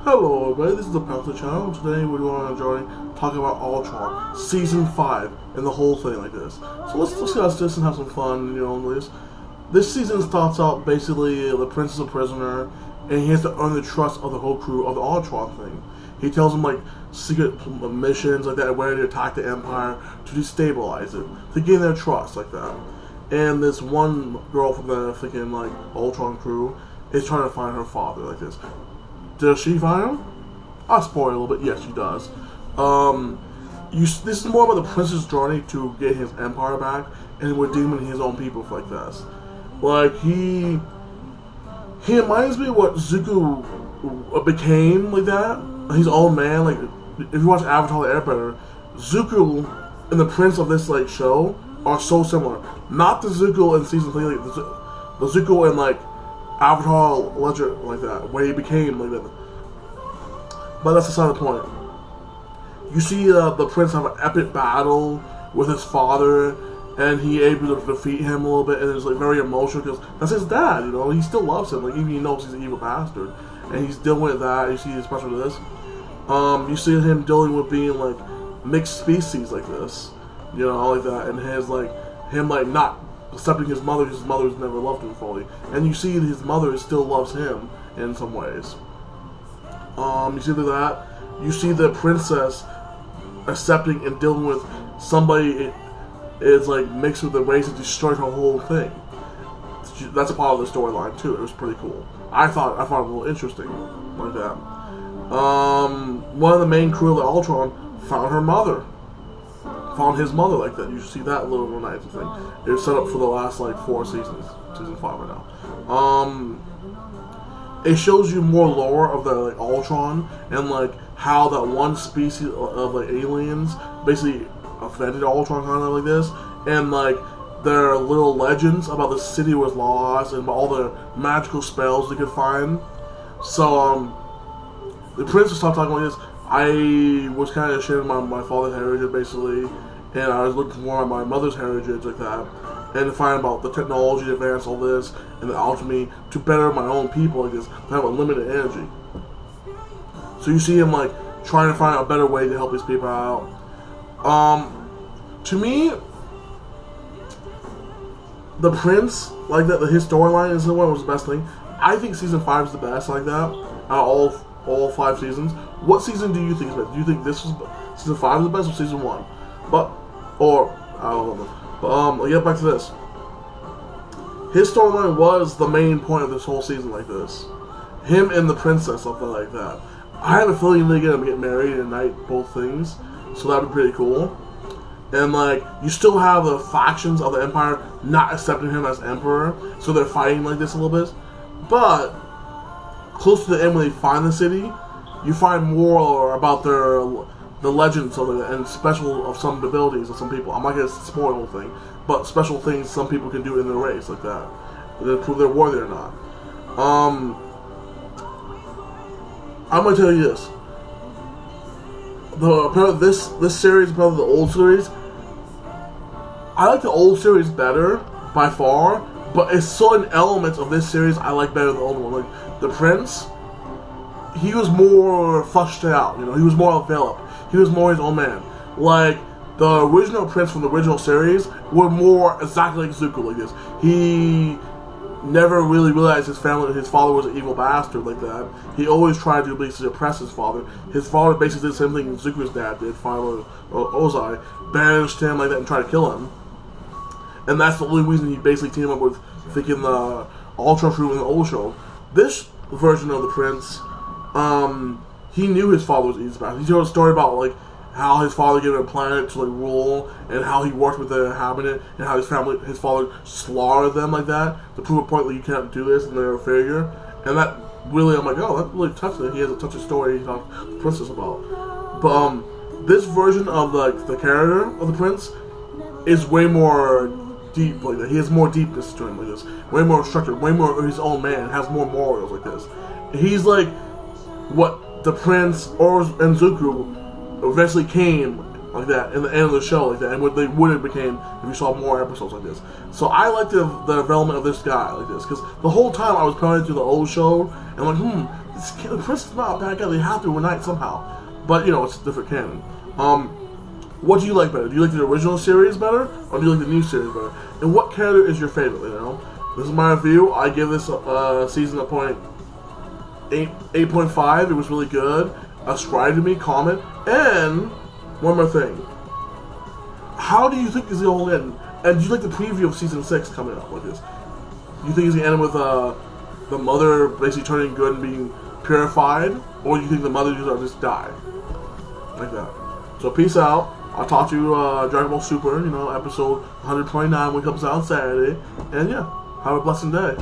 Hello everybody, this is the Panther Channel. Today we're going to talk about Ultron, Season 5, and the whole thing like this. So let's discuss this and have some fun, This season starts out basically the prince is a prisoner, and he has to earn the trust of the whole crew of the Ultron thing. He tells them like secret missions like that, where to attack the Empire to destabilize it, to gain their trust like that. And this one girl from the freaking like Ultron crew is trying to find her father like this. Does she find him? I'll spoil a little bit. Yes, she does. This is more about the prince's journey to get his empire back and redeeming his own people like this. Like he reminds me of what Zuko became like that. His own man. Like if you watch Avatar: The Airbender, Zuko and the prince of this like show are so similar. Not the Zuko in season 3, like the Zuko in like Avatar Legend like that, where he became like that. But that's beside the point. You see the prince have an epic battle with his father, and he able to defeat him a little bit, and it's like very emotional because that's his dad. He still loves him, like even he knows he's an evil bastard, and he's dealing with that. You see, especially with this, you see him dealing with being like mixed species like this, like that, and his like him like not accepting his mother because his mother's never loved him fully, and you see his mother still loves him in some ways. You see that. You see the princess accepting and dealing with somebody is like mixed with the race that destroyed her whole thing. That's a part of the storyline too. It was pretty cool. I found it a little interesting like that. One of the main crew of the Ultron found her mother. Found his mother like that. You see that little nice thing. It was set up for the last like 4 seasons. Season 5 right now. It shows you more lore of the like Ultron and like how that one species of like aliens basically offended Ultron kind of like this, and like their little legends about the city was lost and about all the magical spells they could find. So the prince started talking like this. I was kind of ashamed of my father's heritage, basically, and I was looking more at my mother's heritage, like that, and to find about the technology to advance all this, and the alchemy to better my own people, like this, to have unlimited energy. So you see him, like, trying to find a better way to help his people out. To me, the prince, like that, his storyline is the one that was the best thing. I think season 5 is the best, like that, out of all 5 seasons. What season do you think is best? Do you think this was season 5 is the best or season 1? I don't know. But I'll get back to this. His storyline was the main point of this whole season like this. Him and the princess, something like that. I have a feeling they're gonna get married and unite both things, so that'd be pretty cool. And like, you still have the factions of the Empire not accepting him as Emperor, so they're fighting like this a little bit. But close to the end, when they find the city, you find more about the legends of it and special of some abilities of some people. I'm not gonna spoil the whole thing, but special things some people can do in their race like that to prove they're worthy or not. I'm gonna tell you this: this series, probably the old series. I like the old series better by far, but it's certain elements of this series I like better than the old one. Like the Prince, he was more fleshed out. He was more developed. He was more his own man. Like the original Prince from the original series were more exactly like Zuko like this. He never really realized his father was an evil bastard like that. He always tried to basically oppress his father. His father basically did the same thing Zuko's dad did, Father Ozai, banished him like that and tried to kill him. And that's the only reason he basically teamed up with thinking the Ultron crew in the old show. This version of the Prince, he knew his father was evil bastard. He told a story about like how his father gave him a planet to like rule, and how he worked with the inhabitant, and how his father slaughtered them like that to prove a point that you can't do this and they're a failure. And that really, I'm like, oh, that really touched me. He has a touch of story he talked to the princess about. But this version of the character of the prince is way more deep like that. He has more deepness to him like this, way more structured, way more his own man, has more morals like this. He's like what the prince and Zuko eventually came like that in the end of the show like that, and what they would have became if you saw more episodes like this. So I like the development of this guy like this, because the whole time I was playing through the old show and like, Chris is not a bad guy. They have to unite somehow. But, you know, it's different canon. What do you like better? Do you like the original series better, or do you like the new series better? And what character is your favorite, you know? This is my review. I give this season a 8.5. It was really good. Subscribe to me, comment, and one more thing. How do you think is it all end? And do you like the preview of season 6 coming up like this? Do you think it's gonna end with the mother basically turning good and being purified, or do you think the mother just die like that? So peace out. I'll talk to you Dragon Ball Super, you know, episode 129 when it comes out on Saturday, and yeah, have a blessed day.